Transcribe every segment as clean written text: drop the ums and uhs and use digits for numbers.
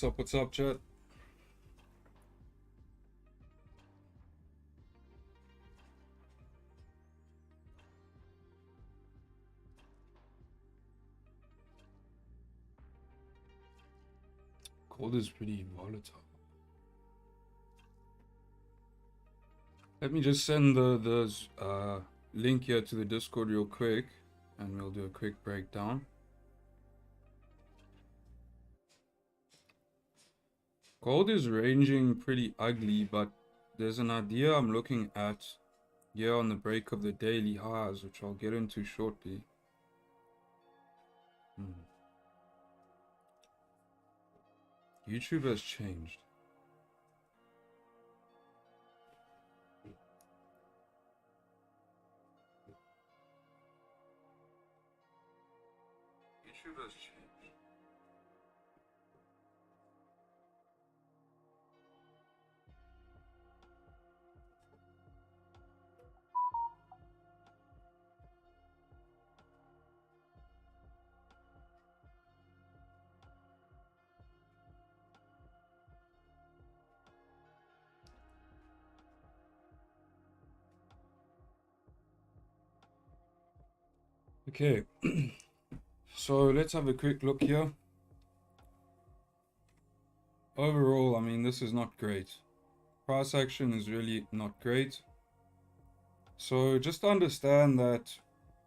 What's up, chat? Gold is pretty volatile. Let me just send the link here to the Discord real quick, and we'll do a quick breakdown. Gold is ranging pretty ugly, but there's an idea I'm looking at here on the break of the daily highs, which I'll get into shortly. YouTube has changed. YouTube has changed. Okay, so let's have a quick look here. Overall, I mean, this is not great. Price action is really not great. So just understand that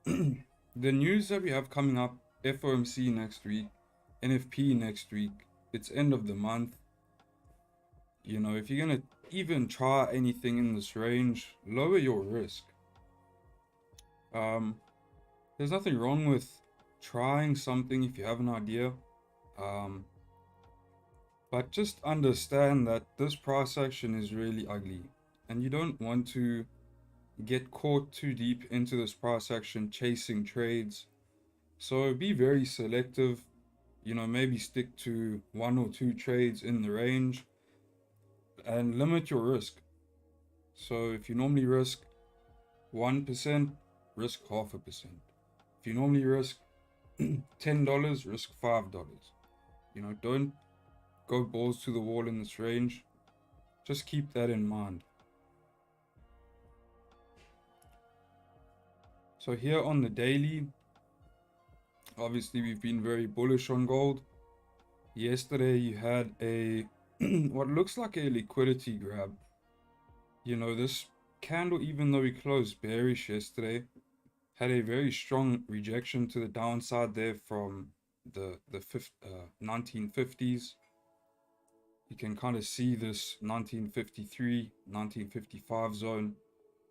the news that we have coming up, FOMC next week, NFP next week, it's end of the month. You know, if you're going to even try anything in this range, lower your risk. There's nothing wrong with trying something if you have an idea. But just understand that this price action is really ugly, and you don't want to get caught too deep into this price action chasing trades. So be very selective, you know, maybe stick to 1 or 2 trades in the range and limit your risk. So if you normally risk 1%, risk 0.5%. If you normally risk $10, risk $5. You know, don't go balls to the wall in this range. Just keep that in mind. So here on the daily, obviously we've been very bullish on gold. Yesterday you had a what looks like a liquidity grab. You know, this candle, even though we closed bearish yesterday, had a very strong rejection to the downside there from the 1950s. You can kind of see this 1953, 1955 zone,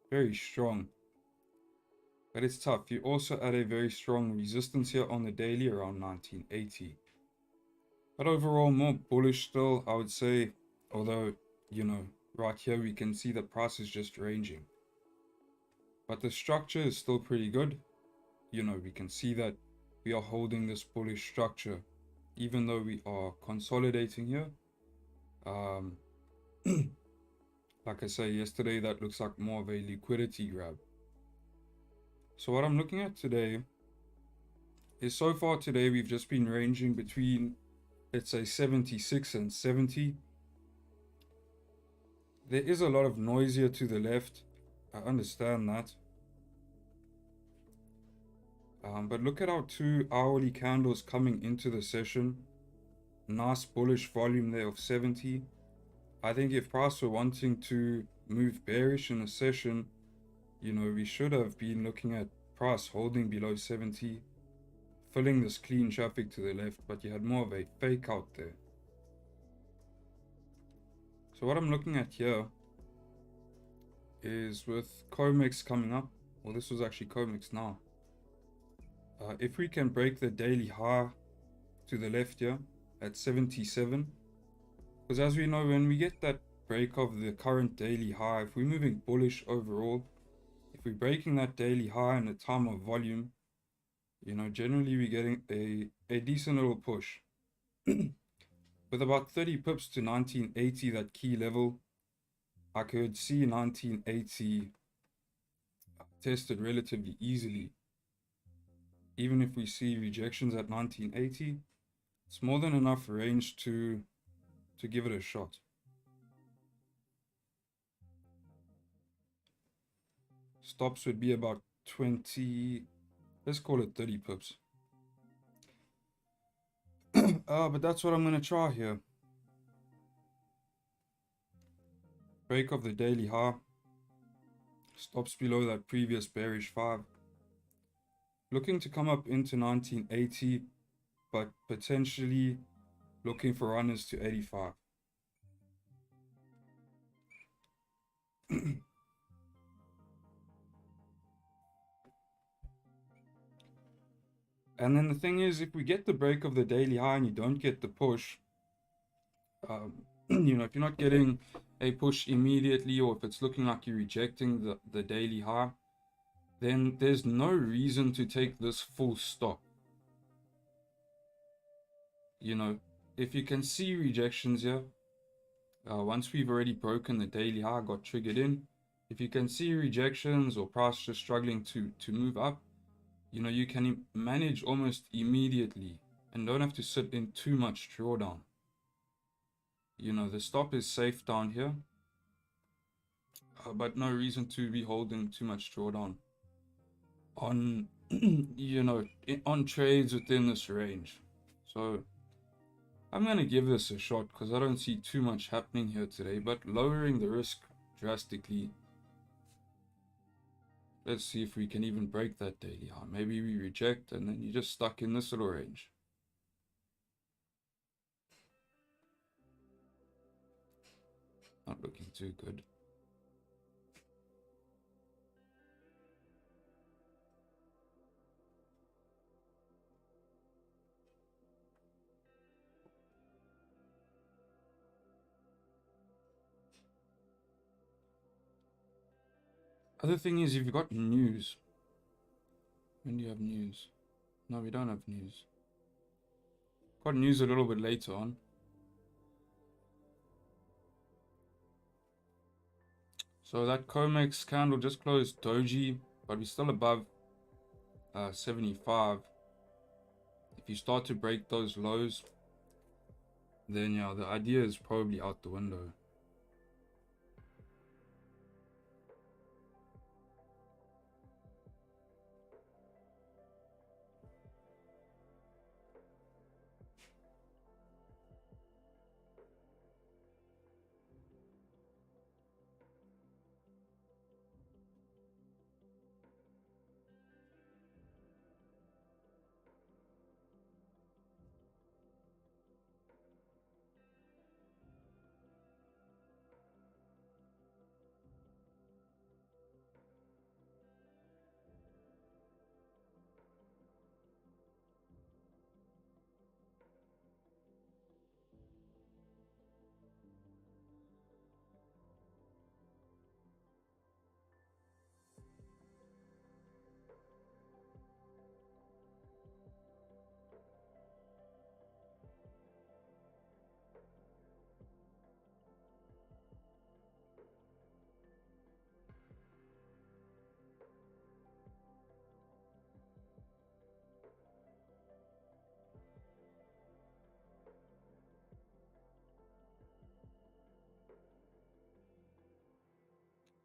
very strong. But it's tough. You also add a very strong resistance here on the daily around 1980. But overall, more bullish still, I would say, although, you know, right here we can see the price is just ranging. But the structure is still pretty good. You know, we can see that we are holding this bullish structure, even though we are consolidating here. Like I say, yesterday, that looks like more of a liquidity grab. So what I'm looking at today is, so far today, we've just been ranging between, let's say, 76 and 70. There is a lot of noise here to the left. I understand that. But look at our 2 hourly candles coming into the session. Nice bullish volume there of 70. I think if price were wanting to move bearish in the session, you know, we should have been looking at price holding below 70, filling this clean traffic to the left, but you had more of a fake out there. So what I'm looking at here is with COMEX coming up, well, this was actually COMEX now. If we can break the daily high to the left here at 77, because as we know, when we get that break of the current daily high, if we're moving bullish overall, if we're breaking that daily high in a time of volume, you know, generally we're getting a decent little push. With about 30 pips to 1980, that key level, I could see 1980 tested relatively easily. Even if we see rejections at 1980, it's more than enough range to to give it a shot. Stops would be about 20, let's call it 30 pips. But that's what I'm going to try here. Break of the daily high. Stops below that previous bearish 5. Looking to come up into 1980, but potentially looking for runners to 85. And then the thing is, if we get the break of the daily high and you don't get the push, you know, if you're not getting a push immediately, or if it's looking like you're rejecting the daily high, then there's no reason to take this full stop. You know, if you can see rejections here, once we've already broken the daily high, got triggered in, if you can see rejections or price just struggling to move up, you know, you can manage almost immediately and don't have to sit in too much drawdown. You know, the stop is safe down here, but no reason to be holding too much drawdown on, you know, on trades within this range. So I'm going to give this a shot because I don't see too much happening here today, but lowering the risk drastically. Let's see if we can even break that daily high. Maybe we reject and then you're just stuck in this little range. Not looking too good. Other thing is, you've got news. When do you have news? No, we don't have news. Got news a little bit later on. So that COMEX candle just closed doji, but we're still above 75. If you start to break those lows, then yeah, the idea is probably out the window.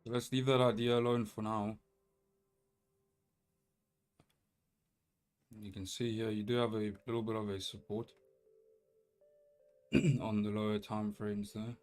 So let's leave that idea alone for now. You can see here you do have a little bit of a support on the lower time frames there.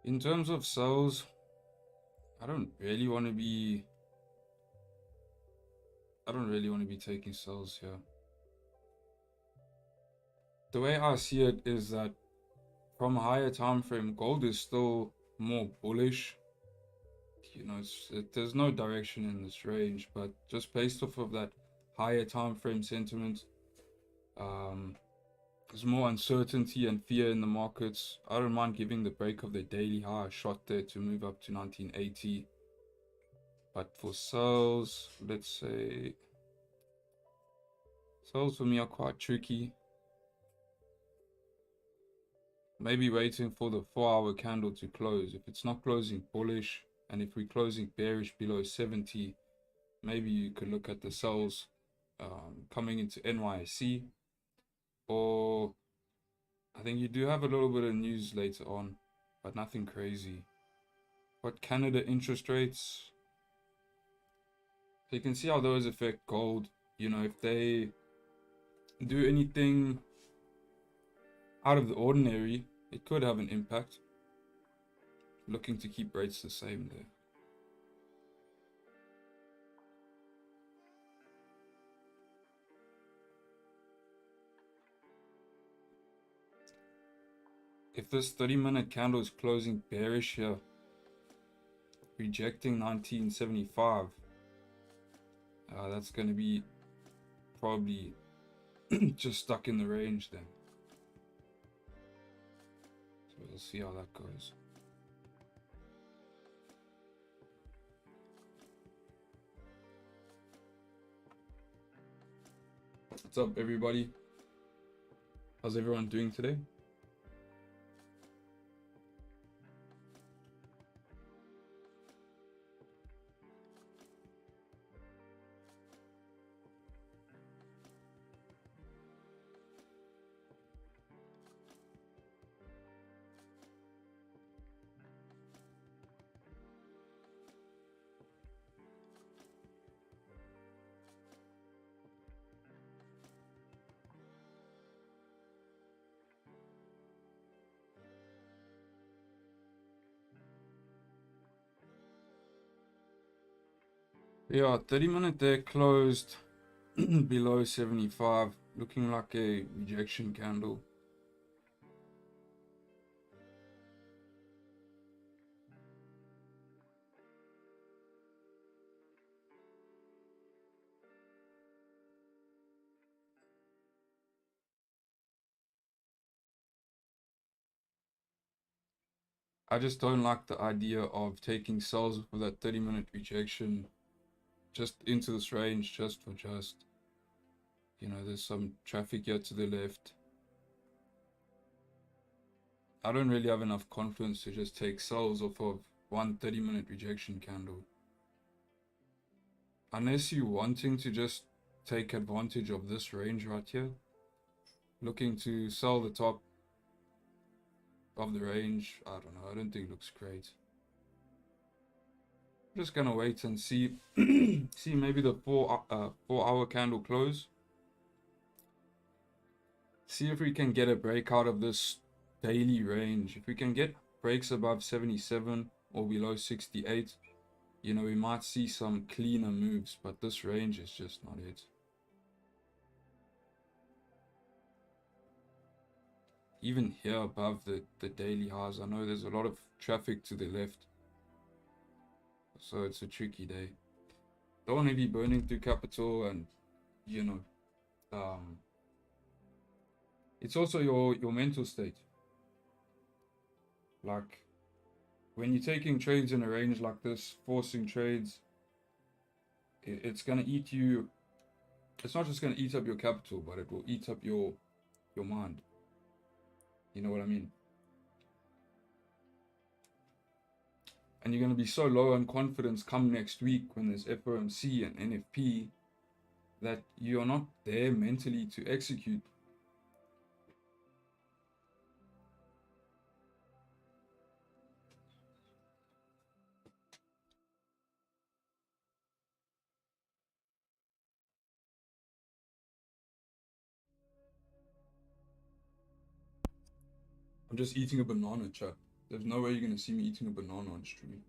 In terms of sells, I don't really want to be taking sells here. The way I see it is that from a higher time frame, gold is still more bullish. You know, there's no direction in this range, but just based off of that higher time frame sentiment, There's more uncertainty and fear in the markets. I don't mind giving the break of the daily high a shot there to move up to 1980. But for sales, let's say, sales for me are quite tricky. Maybe waiting for the 4-hour candle to close. If it's not closing bullish, and if we're closing bearish below 70, maybe you could look at the sales coming into NYSE. Or I think you do have a little bit of news later on, but nothing crazy. But Canada interest rates, so you can see how those affect gold. You know, if they do anything out of the ordinary, it could have an impact. Looking to keep rates the same there. If this 30-minute candle is closing bearish here, rejecting 1975, that's going to be probably just stuck in the range then. So we'll see how that goes. What's up, everybody? How's everyone doing today? Yeah, 30-minute there closed below 75, looking like a rejection candle. I just don't like the idea of taking sells for that 30-minute rejection just into this range, just for just. You know, there's some traffic here to the left. I don't really have enough confidence to just take sells off of one 30-minute rejection candle. Unless you're wanting to just take advantage of this range right here, looking to sell the top of the range, I don't know, I don't think it looks great. I'm just gonna wait and see see maybe the 4-hour candle close. See if we can get a break out of this daily range. If we can get breaks above 77 or below 68, you know, we might see some cleaner moves, but this range is just not it. Even here above the daily highs, I know there's a lot of traffic to the left, so it's a tricky day. Don't want to be burning through capital, and you know, it's also your mental state. Like when you're taking trades in a range like this, forcing trades, it's gonna eat you. It's not just gonna eat up your capital, but it will eat up your mind. You know what I mean? And you're going to be so low on confidence come next week when there's FOMC and NFP that you're not there mentally to execute. I'm just eating a banana, chat. There's no way you're going to see me eating a banana on stream.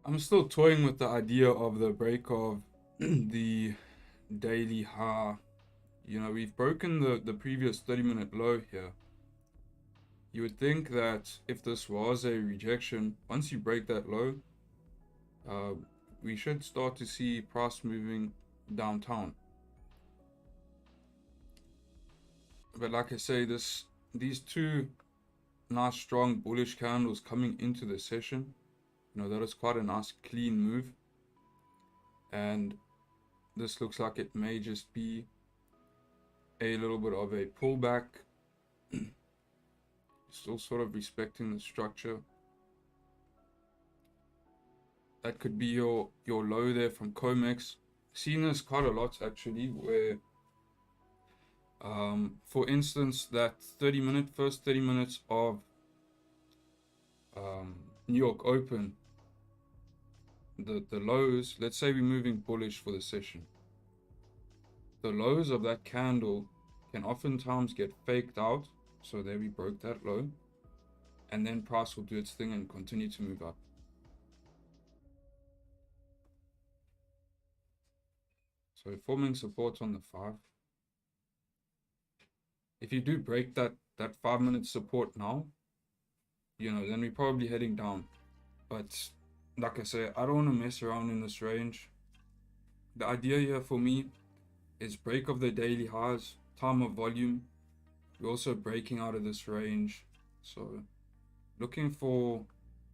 I'm still toying with the idea of the break of the daily high. You know, we've broken the previous 30-minute low here. You would think that if this was a rejection, once you break that low, uh, we should start to see price moving downtown. But like I say, these two nice strong bullish candles coming into the session, you know, that is quite a nice clean move. And this looks like it may just be a little bit of a pullback. Still sort of respecting the structure. That could be your low there from Comex. Seen this quite a lot actually, where for instance, that first 30 minutes of New York Open, the lows, let's say we're moving bullish for the session. The lows of that candle can oftentimes get faked out. So there we broke that low. And then price will do its thing and continue to move up. So forming support on the 5. If you do break that 5-minute support now, you know, then we're probably heading down. But like I say, I don't want to mess around in this range. The idea here for me is break of the daily highs, time of volume. We're also breaking out of this range. So looking for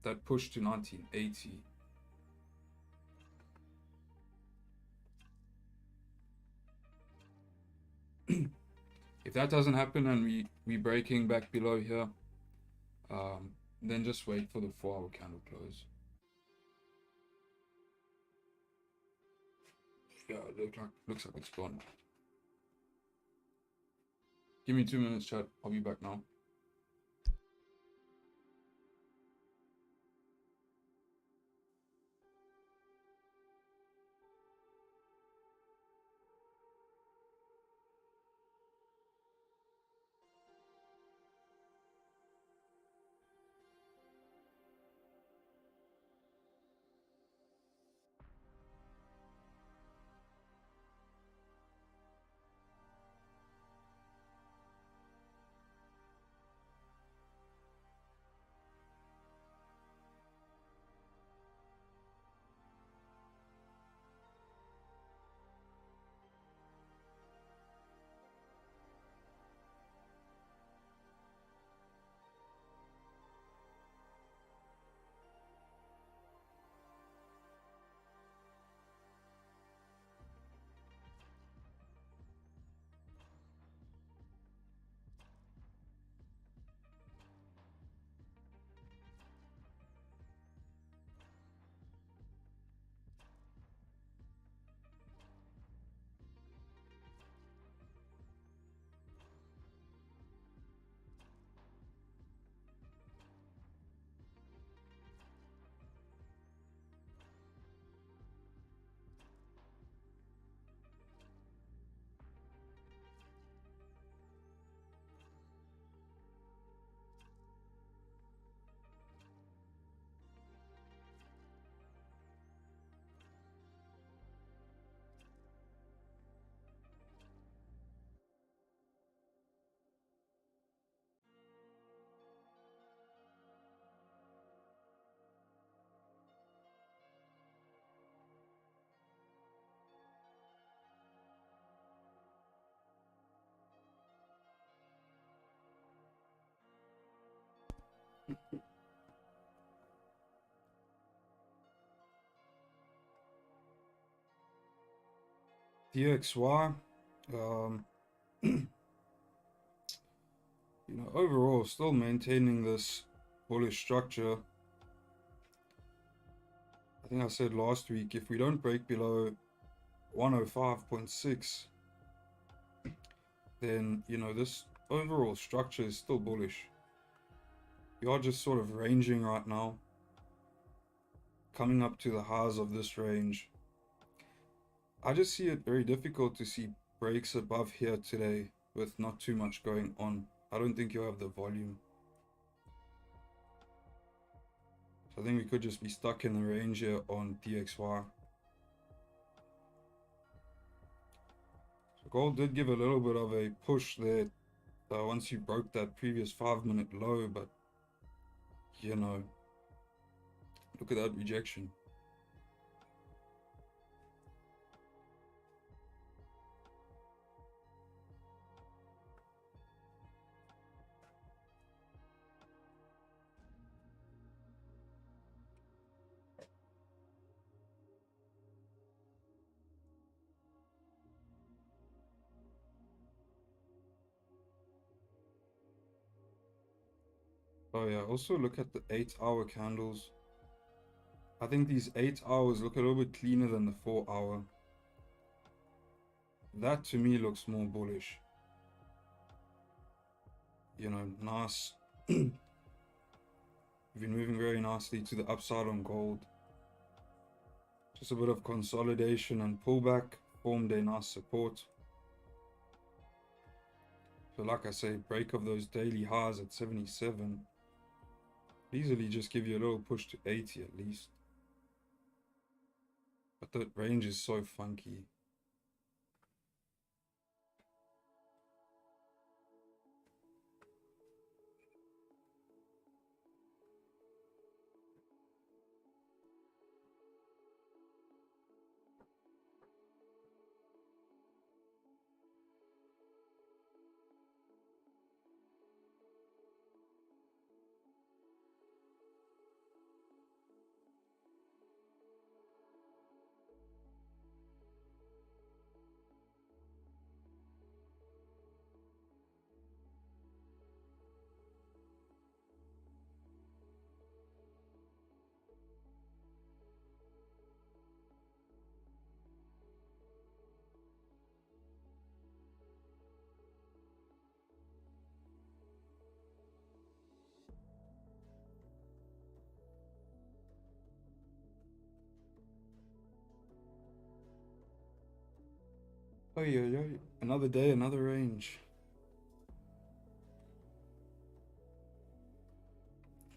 that push to 1980. If that doesn't happen and we breaking back below here, then just wait for the 4-hour candle close. Yeah, looks like it's gone. Give me 2 minutes, chat. I'll be back now. DXY, you know, overall still maintaining this bullish structure. I think I said last week, if we don't break below 105.6, then, you know, this overall structure is still bullish. We are just sort of ranging right now, coming up to the highs of this range. I just see it very difficult to see breaks above here today with not too much going on. I don't think you have the volume. So I think we could just be stuck in the range here on DXY. So gold did give a little bit of a push there once you broke that previous 5-minute low, but you know, look at that rejection. Oh yeah, also look at the 8-hour candles. I think these 8 hours look a little bit cleaner than the 4-hour. That to me looks more bullish. You know, nice. We've been moving very nicely to the upside on gold. Just a bit of consolidation and pullback formed a nice support. So like I say, break of those daily highs at 77. Easily just give you a little push to 80 at least. But the range is so funky. Oh yeah, another day, another range.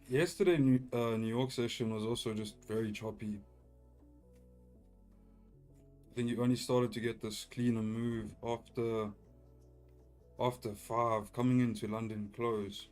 Yesterday, New York session was also just very choppy. I think you only started to get this cleaner move after 5 coming into London close.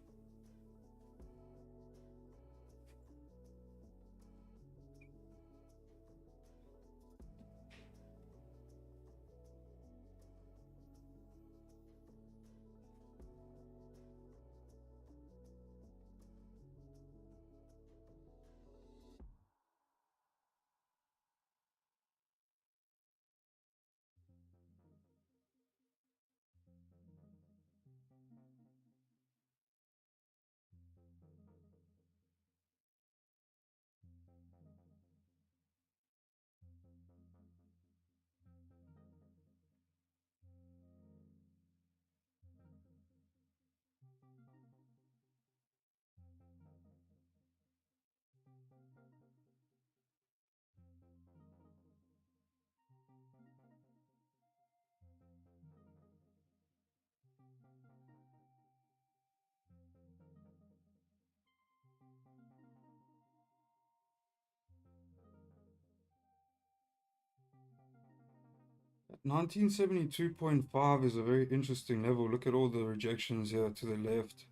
At 1972.5 is a very interesting level. Look at all the rejections here to the left.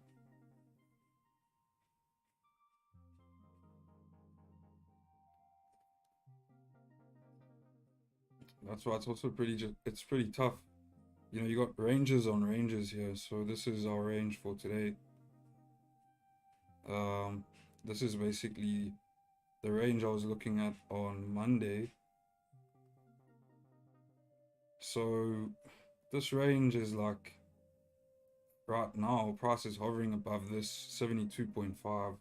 That's why it's also it's pretty tough. You know, you got ranges on ranges here. So this is our range for today. This is basically the range I was looking at on Monday. So this range is like right now, price is hovering above this 72.5.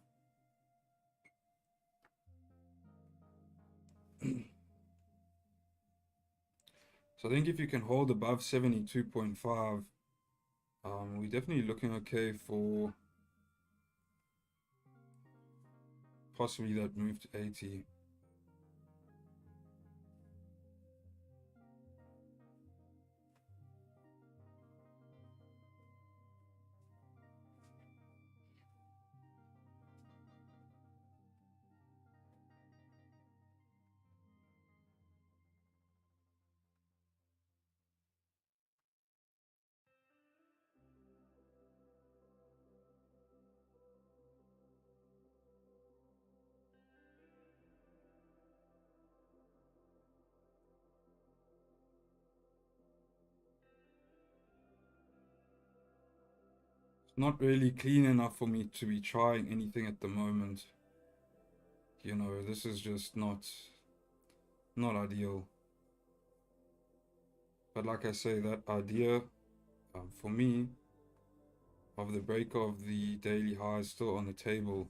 So I think if you can hold above 72.5, we're definitely looking okay for possibly that move to 80. not really clean enough for me to be trying anything at the moment. You know, this is just not ideal. But like I say, that idea for me of the break of the daily high is still on the table.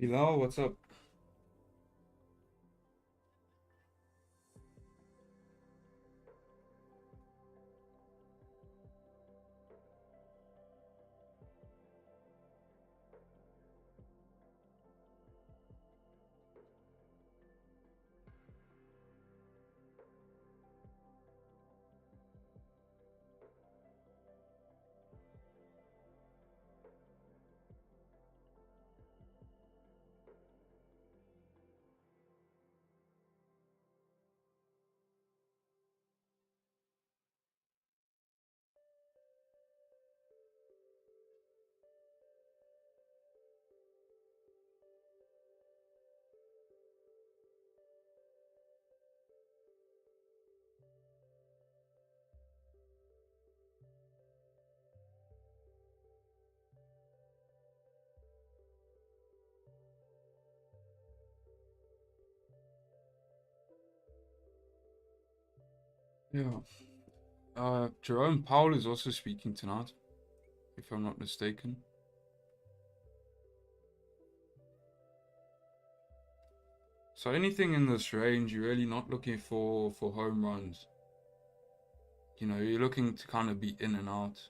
Bilal, what's up? Yeah. Jerome Powell is also speaking tonight, if I'm not mistaken. So anything in this range, you're really not looking for home runs. You know, you're looking to kind of be in and out.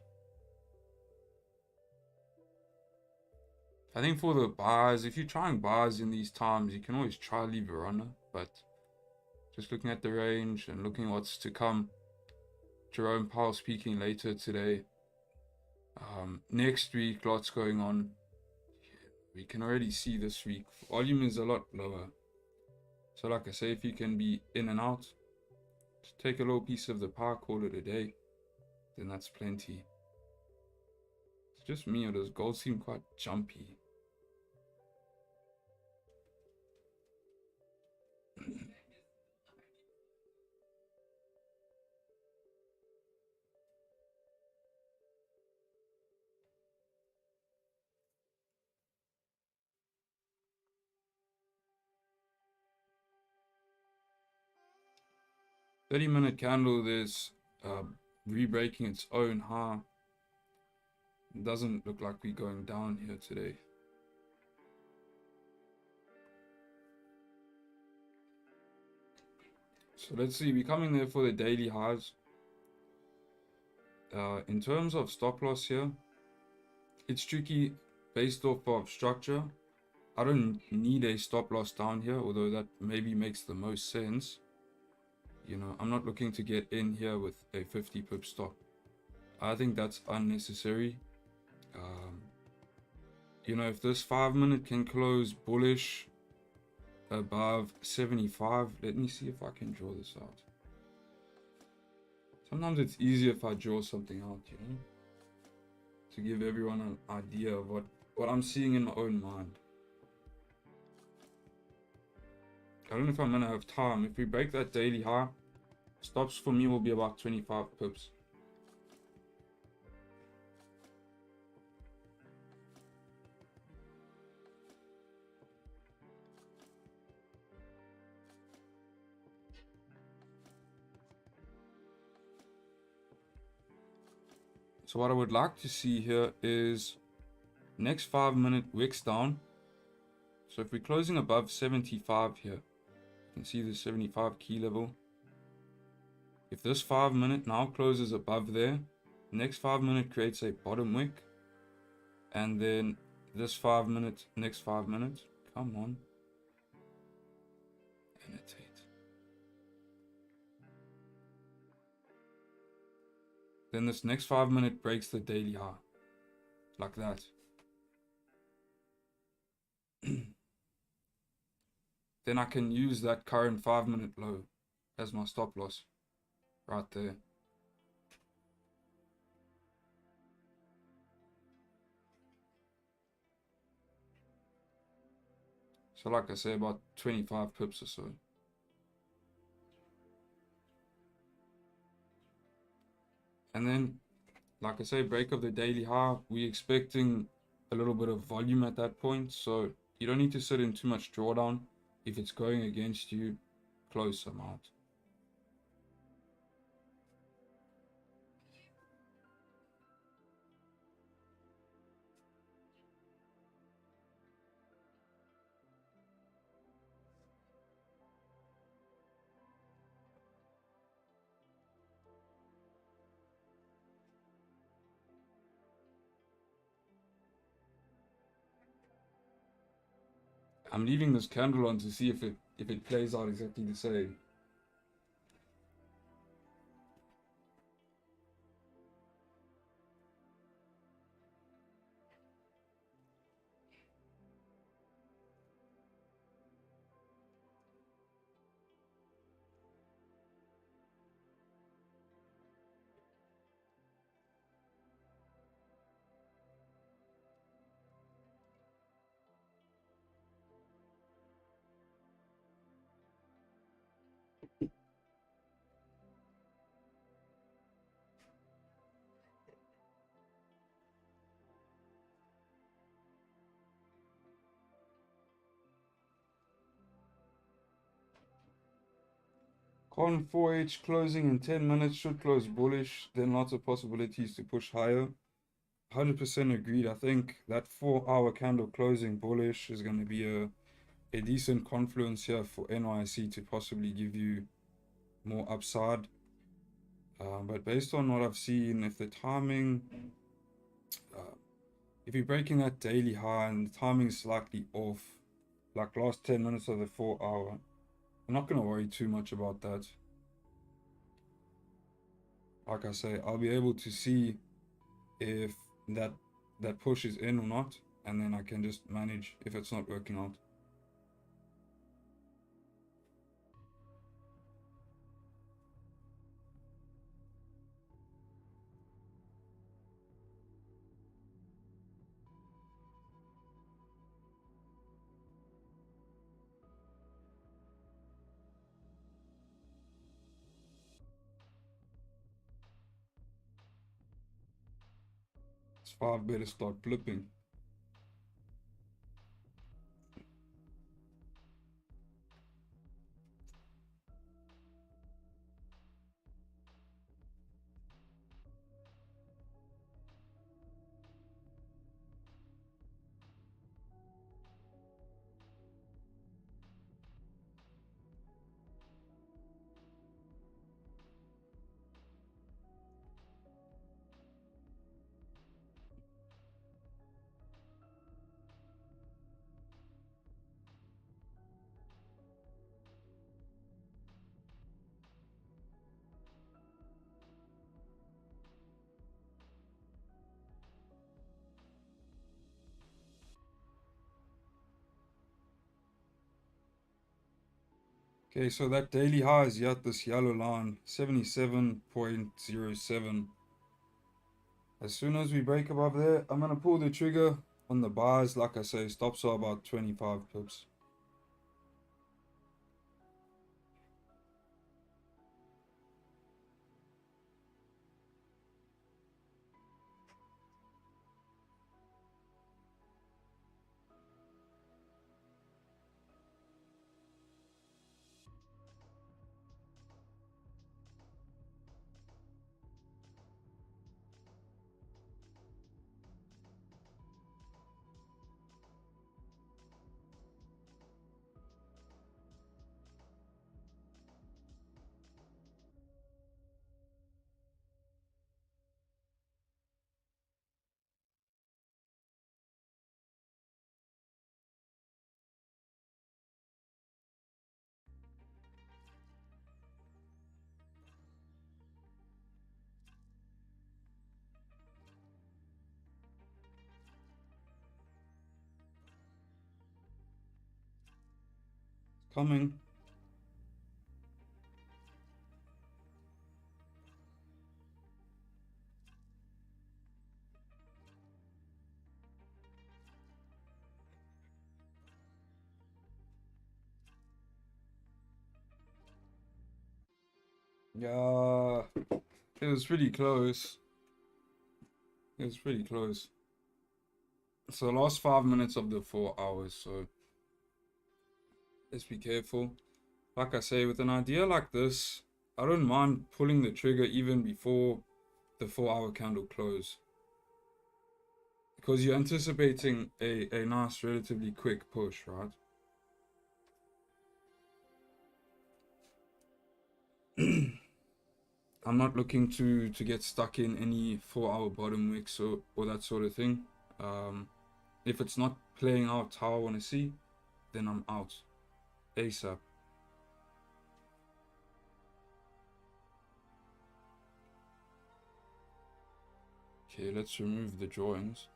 I think for the buys, if you're trying buys in these times, you can always try leave a runner, but just looking at the range and looking what's to come. Jerome Powell speaking later today. Next week, lots going on. We can already see this week volume is a lot lower. So like I say, if you can be in and out, just take a little piece of the pie, call it a day, then that's plenty. It's just me, or does gold seem quite jumpy? 30-minute candle, there's re-breaking its own high. It doesn't look like we're going down here today. So let's see, we're coming there for the daily highs. In terms of stop loss here, it's tricky based off of structure. I don't need a stop loss down here, although that maybe makes the most sense. You know, I'm not looking to get in here with a 50 pip stop. I think that's unnecessary. You know, if this 5-minute can close bullish above 75, let me see if I can draw this out. Sometimes it's easier if I draw something out, you know, to give everyone an idea of what I'm seeing in my own mind. I don't know if I'm gonna have time. If we break that daily high, stops for me will be about 25 pips. So what I would like to see here is next 5-minute wicks down So if we're closing above 75 here, you can see the 75 key level. If this 5 minute now closes above there, next 5 minute creates a bottom wick, and then this 5 minute, next 5 minutes, come on, annotate. Then this next 5 minute breaks the daily high, like that. Then I can use that current 5 minute low as my stop loss right there. So like I say, about 25 pips or so. And then, like I say, break of the daily high, we're expecting a little bit of volume at that point. So you don't need to sit in too much drawdown. If it's going against you, close some out. I'm leaving this candle on to see if it plays out exactly the same. Con 4H closing in 10 minutes should close bullish, then lots of possibilities to push higher. 100% agreed. I think that 4-hour candle closing bullish is going to be a decent confluence here for NYC to possibly give you more upside. But based on what I've seen, if the timing, if you're breaking that daily high and the timing is slightly off, like last 10 minutes of the 4-hour, I'm not going to worry too much about that. Like I say, I'll be able to see if that push is in or not, and then I can just manage if it's not working out. It's 5 better start flipping. Okay, so that daily high is yet this yellow line, 77.07. As soon as we break above there, I'm going to pull the trigger on the buys. Like I say, stops are about 25 pips. Coming. Yeah, it was pretty close. It was pretty close. So the last 5 minutes of the 4 hours, so let's be careful. Like I say, with an idea like this, I don't mind pulling the trigger even before the 4 hour candle close. Because you're anticipating a nice, relatively quick push, right? I'm not looking to get stuck in any 4 hour bottom wicks or that sort of thing. If it's not playing out how I want to see, then I'm out ASAP. Okay, let's remove the drawings.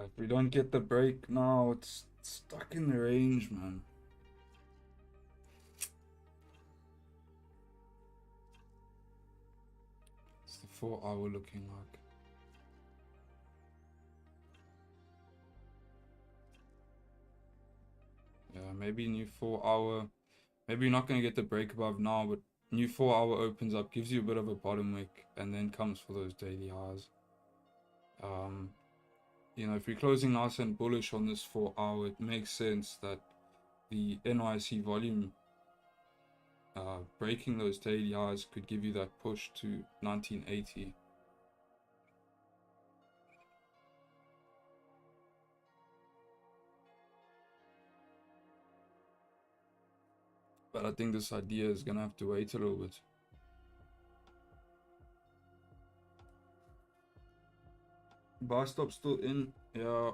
If we don't get the break now, it's stuck in the range, man. It's the 4 hour looking like. Yeah, maybe new 4 hour. Maybe you're not going to get the break above now, but new 4 hour opens up, gives you a bit of a bottom wick, and then comes for those daily highs. You know, if you're closing nice and bullish on this 4 hour, it makes sense that the NYC volume breaking those daily highs could give you that push to 1980. But I think this idea is gonna have to wait a little bit. Buy stop still in. Yeah,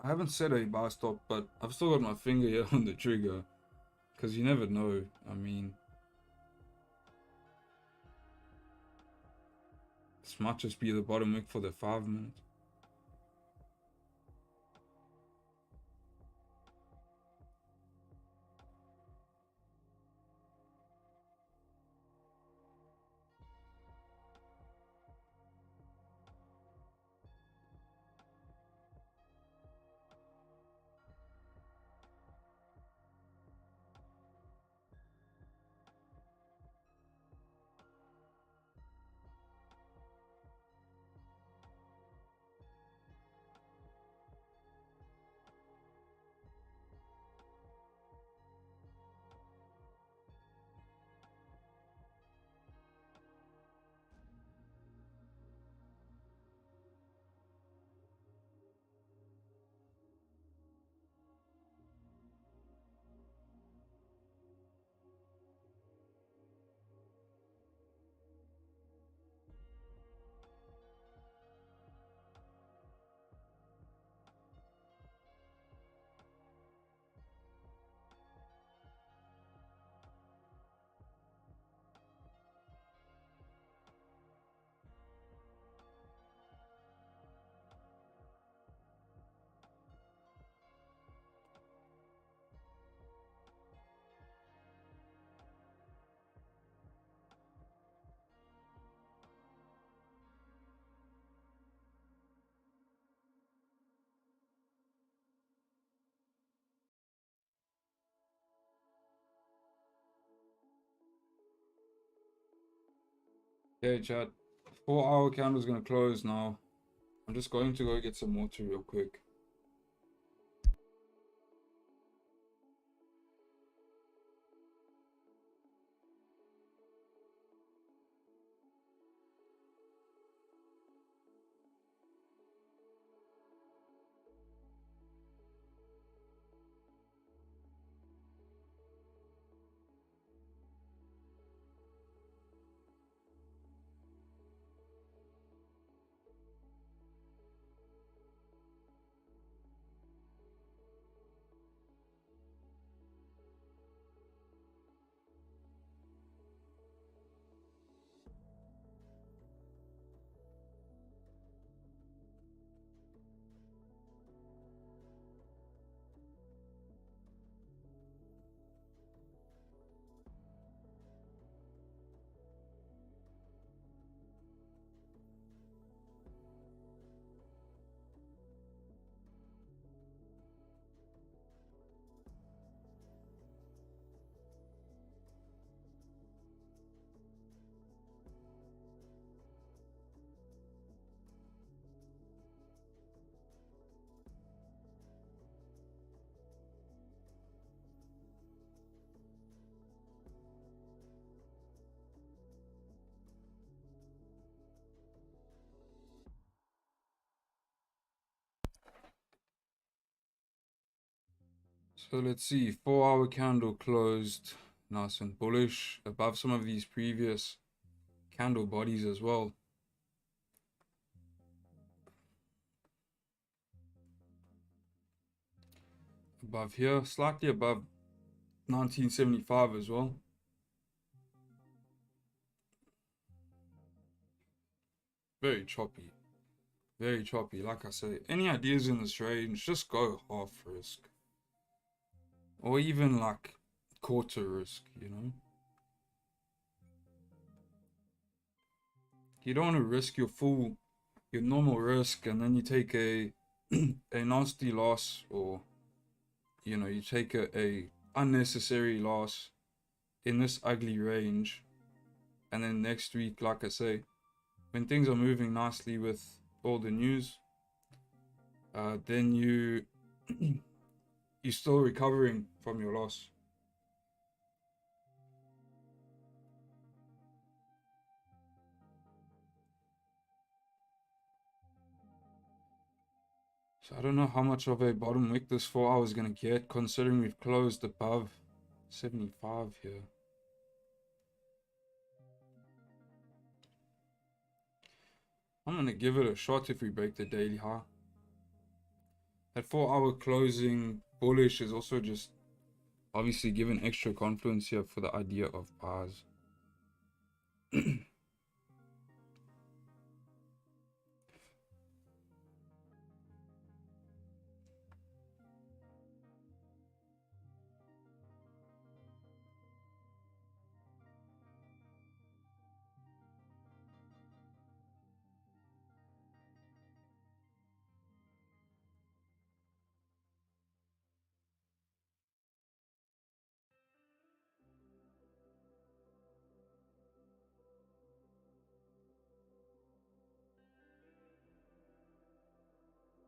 I haven't set a buy stop, but I've still got my finger here on the trigger, because you never know. I mean, this might just be the bottom wick for the 5 minute. Okay, chat. 4 hour candle's gonna close now. I'm just going to go get some water real quick. So let's see, 4 hour candle closed nice and bullish above some of these previous candle bodies as well. Above here, slightly above 1975 as well. Very choppy. Very choppy. Like I say, any ideas in this range, just go half risk. Or even like quarter risk, you know? You don't want to risk your normal risk and then you take a a nasty loss, or you take a unnecessary loss in this ugly range, and then next week, like I say, when things are moving nicely with all the news, then you're still recovering from your loss. So I don't know how much of a bottom wick this 4 hour is gonna get, considering we've closed above 75 here. I'm gonna give it a shot if we break the daily high. That 4 hour closing bullish is also just obviously given extra confluence here for the idea of bars.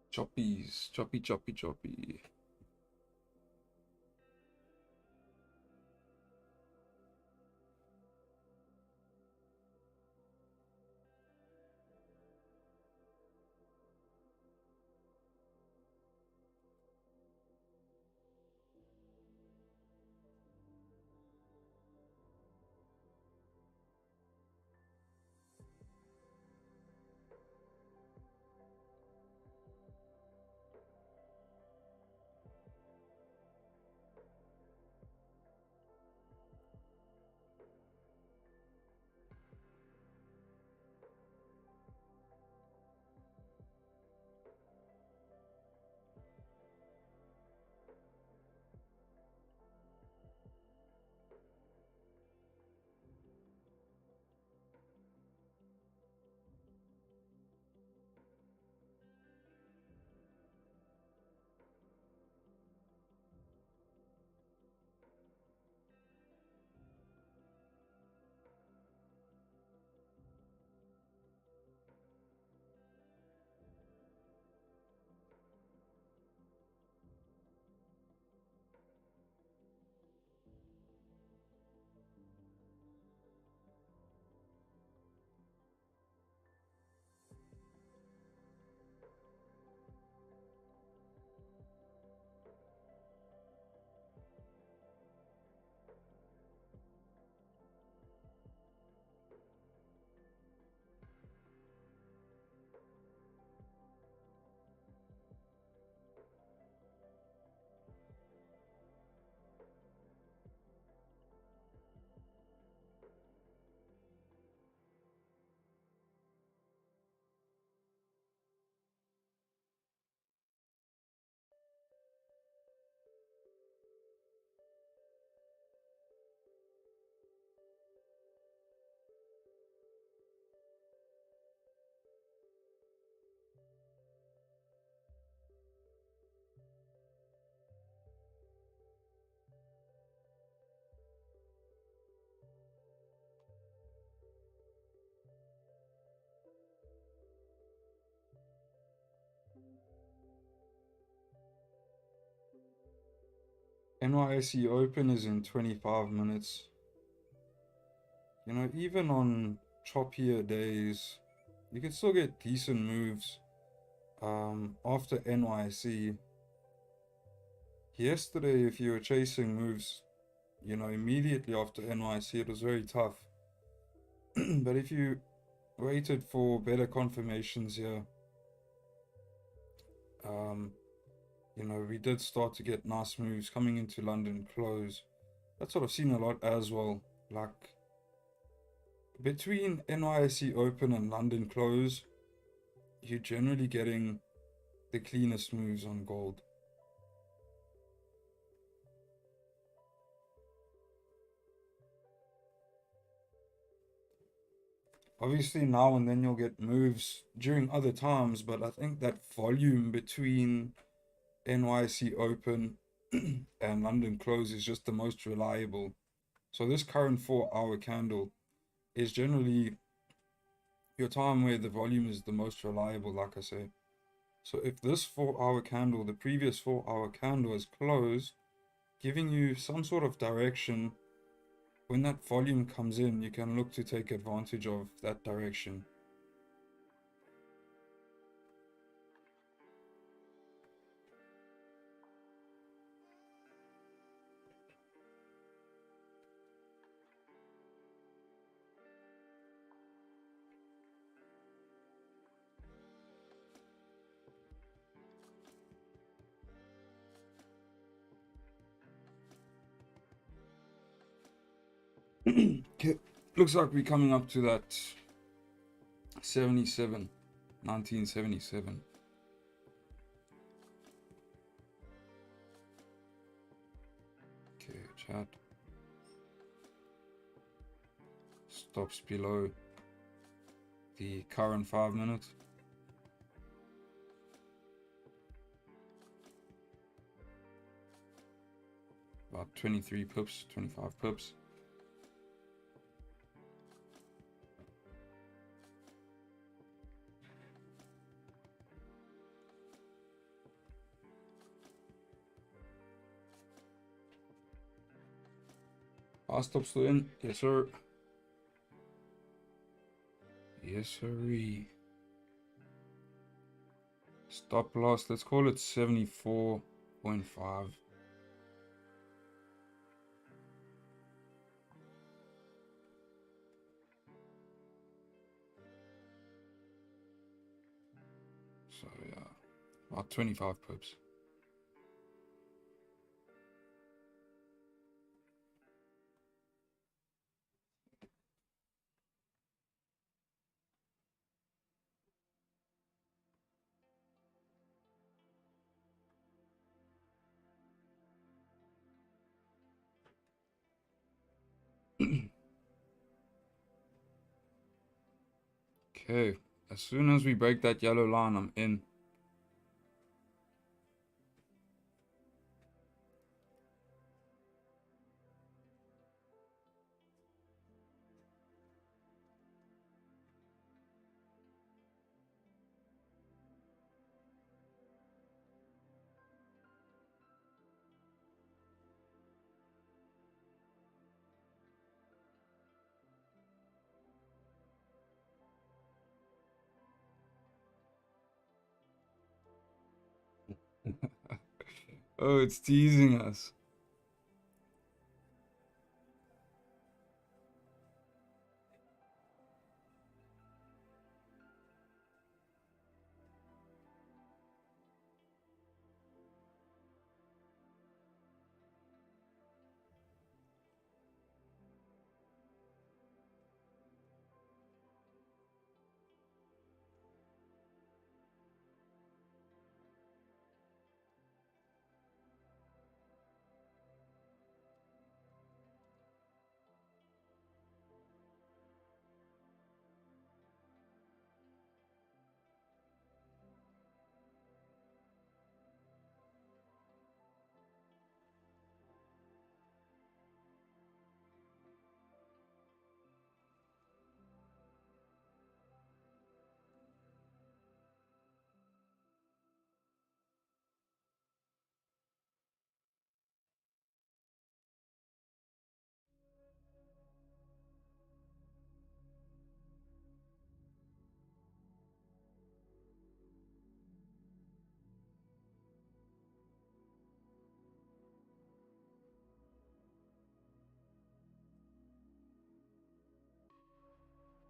Choppies, choppy, choppy, choppy. NYSE Open is in 25 minutes. Even on choppier days, you can still get decent moves after NYSE. Yesterday, if you were chasing moves, immediately after NYC, it was very tough. But if you waited for better confirmations here, um, we did start to get nice moves coming into London close. That's what I've seen a lot as well. Like between NYC open and London close, you're generally getting the cleanest moves on gold. Obviously, now and then you'll get moves during other times, but I think that volume between NYC open and London close is just the most reliable. So this current 4 hour candle is generally your time where the volume is the most reliable, like I say. So if this 4 hour candle, the previous 4 hour candle is closed, giving you some sort of direction, when that volume comes in, you can look to take advantage of that direction. Okay. Looks like we're coming up to that 1977. Okay, chat. Stops below the current 5 minutes. About 23 pips, 25 pips. Our stop's still in. Yes, sir. Yes, sirree. Stop loss. Let's call it 74.5. So, yeah. About 25 pips. Okay. As soon as we break that yellow line, I'm in. Oh, it's teasing us.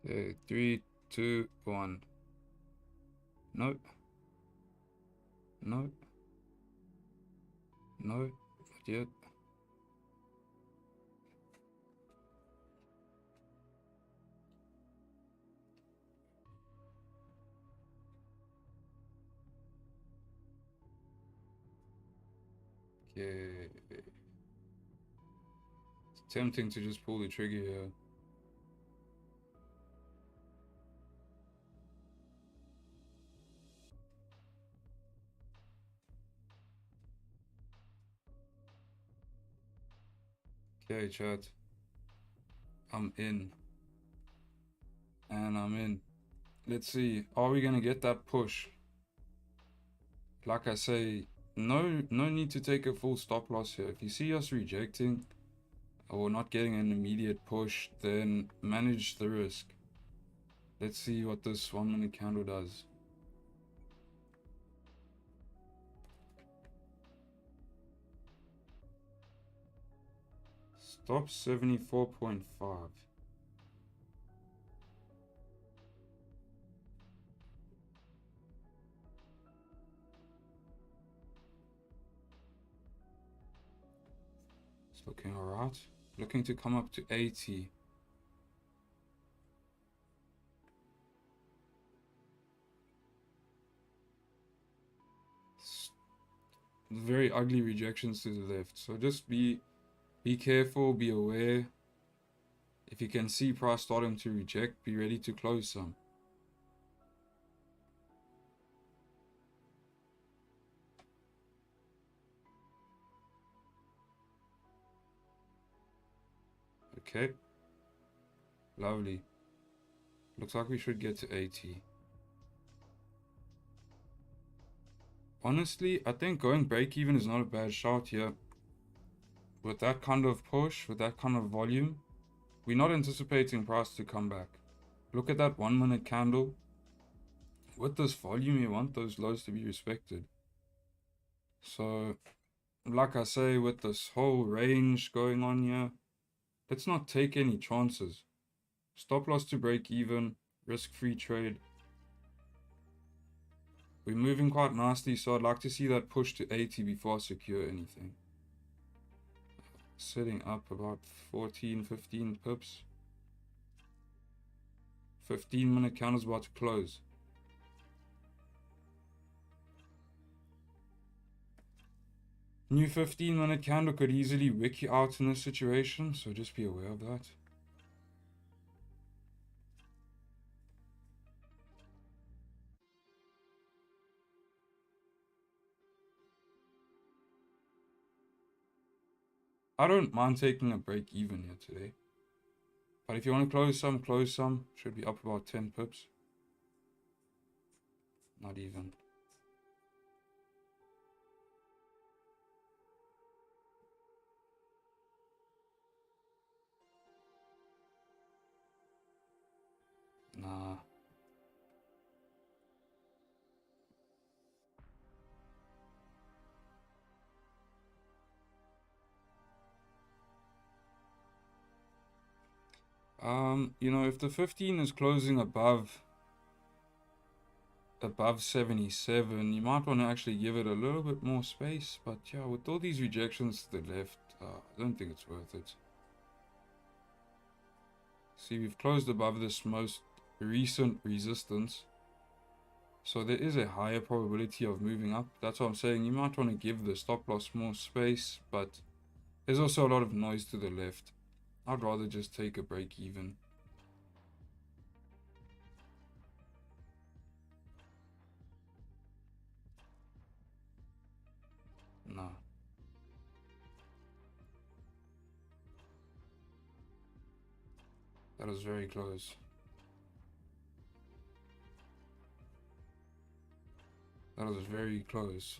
Okay, 3, 2, 1. Nope. Nope. No. Not yet. Okay. It's tempting to just pull the trigger here. Okay, chat. I'm in. And I'm in. Let's see. Are we gonna get that push? Like I say, no need to take a full stop loss here. If you see us rejecting or not getting an immediate push, then manage the risk. Let's see what this 1 minute candle does. Stop 74.5. It's looking alright. Looking to come up to 80. Very ugly rejections to the left. So just be careful, be aware. If you can see price starting to reject, be ready to close some. Okay. Lovely. Looks like we should get to 80. Honestly, I think going break even is not a bad shot here. With that kind of push, with that kind of volume, we're not anticipating price to come back. Look at that 1 minute candle. With this volume, you want those lows to be respected. So, like I say, with this whole range going on here, let's not take any chances. Stop loss to break even, risk-free trade. We're moving quite nicely, so I'd like to see that push to 80 before I secure anything. Setting up about 14, 15 pips. 15-minute candle's about to close. New 15-minute candle could easily wick you out in this situation, so just be aware of that. I don't mind taking a break even here today. But if you want to close some, close some. Should be up about 10 pips. Not even. Nah. You know, if the 15 is closing above 77, you might want to actually give it a little bit more space. But yeah, with all these rejections to the left, I don't think it's worth it. See, we've closed above this most recent resistance. So there is a higher probability of moving up. That's what I'm saying. You might want to give the stop loss more space, but there's also a lot of noise to the left. I'd rather just take a break even. Nah. That was very close. That was very close.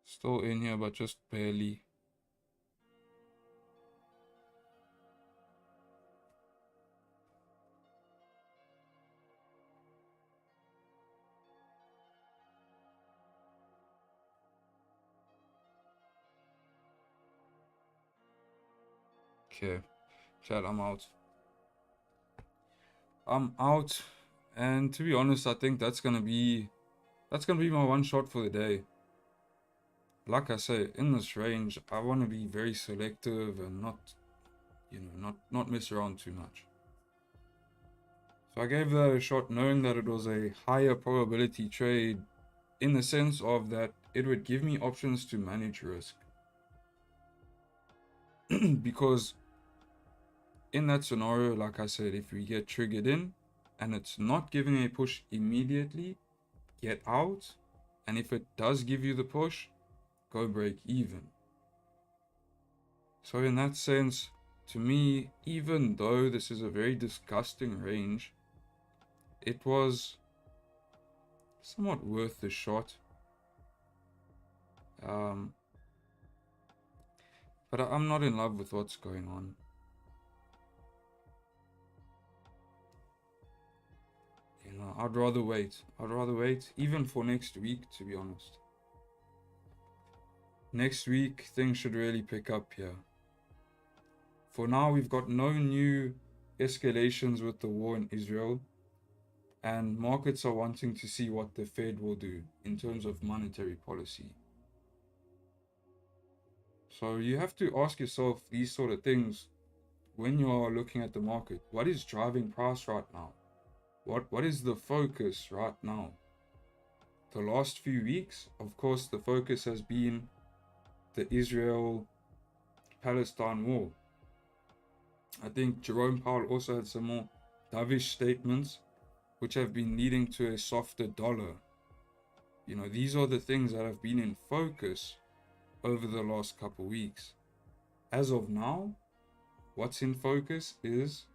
Still in here, but just barely. Okay, chat, I'm out. I'm out. And to be honest, I think that's gonna be my one shot for the day. Like I say, in this range, I want to be very selective and not, not mess around too much. So I gave that a shot knowing that it was a higher probability trade in the sense of that it would give me options to manage risk. Because in that scenario, like I said, if we get triggered in and it's not giving a push immediately, get out. And if it does give you the push, go break even. So in that sense, to me, even though this is a very disgusting range, it was somewhat worth the shot. But I'm not in love with what's going on. I'd rather wait. I'd rather wait, even for next week, to be honest. Next week, things should really pick up here. For now, we've got no new escalations with the war in Israel, and markets are wanting to see what the Fed will do in terms of monetary policy. So you have to ask yourself these sort of things when you are looking at the market. What is driving price right now? What is the focus right now? The last few weeks, of course, the focus has been the Israel-Palestine war. I think Jerome Powell also had some more dovish statements, which have been leading to a softer dollar. These are the things that have been in focus over the last couple weeks. As of now, what's in focus is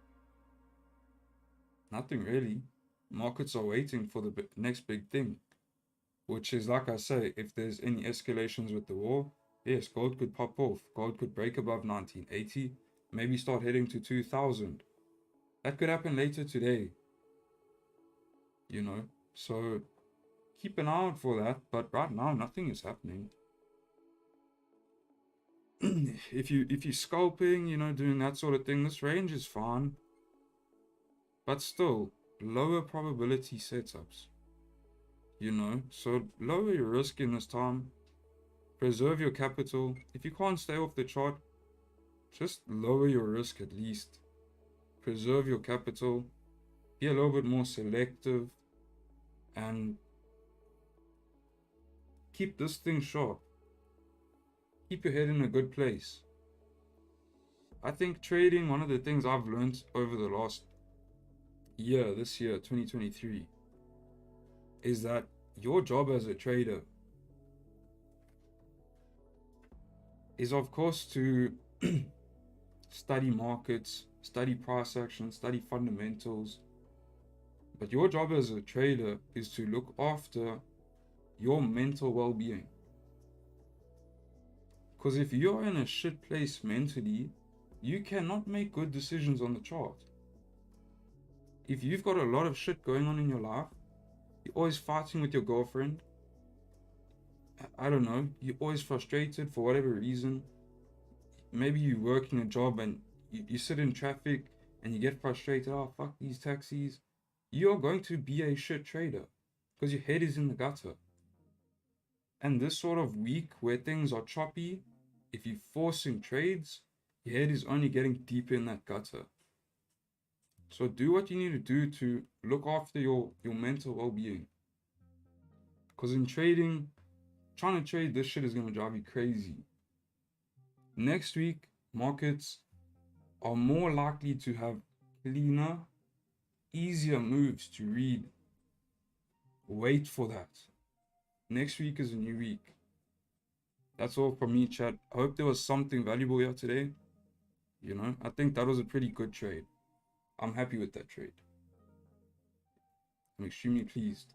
nothing really. Markets are waiting for the next big thing, which is, like I say, if there's any escalations with the war, yes, gold could pop off. Gold could break above 1980, maybe start heading to 2000. That could happen later today. So keep an eye out for that. But right now, nothing is happening. if you're scalping, doing that sort of thing, this range is fine. But still, lower probability setups. So lower your risk in this time. Preserve your capital. If you can't stay off the chart, just lower your risk at least. Preserve your capital. Be a little bit more selective. And keep this thing sharp. Keep your head in a good place. I think trading, one of the things I've learned over the last year, this year, 2023, is that your job as a trader is, of course, to study markets, study price action, study fundamentals. But your job as a trader is to look after your mental well-being. Because if you're in a shit place mentally, you cannot make good decisions on the chart. If you've got a lot of shit going on in your life, you're always fighting with your girlfriend, I don't know, you're always frustrated for whatever reason. Maybe you're working a job and you sit in traffic and you get frustrated, oh fuck these taxis. You're going to be a shit trader because your head is in the gutter. And this sort of week where things are choppy, if you're forcing trades, your head is only getting deeper in that gutter. So do what you need to do to look after your mental well-being. Because in trading, trying to trade this shit is going to drive you crazy. Next week, markets are more likely to have cleaner, easier moves to read. Wait for that. Next week is a new week. That's all from me, chat. I hope there was something valuable here today. I think that was a pretty good trade. I'm happy with that trade. I'm extremely pleased.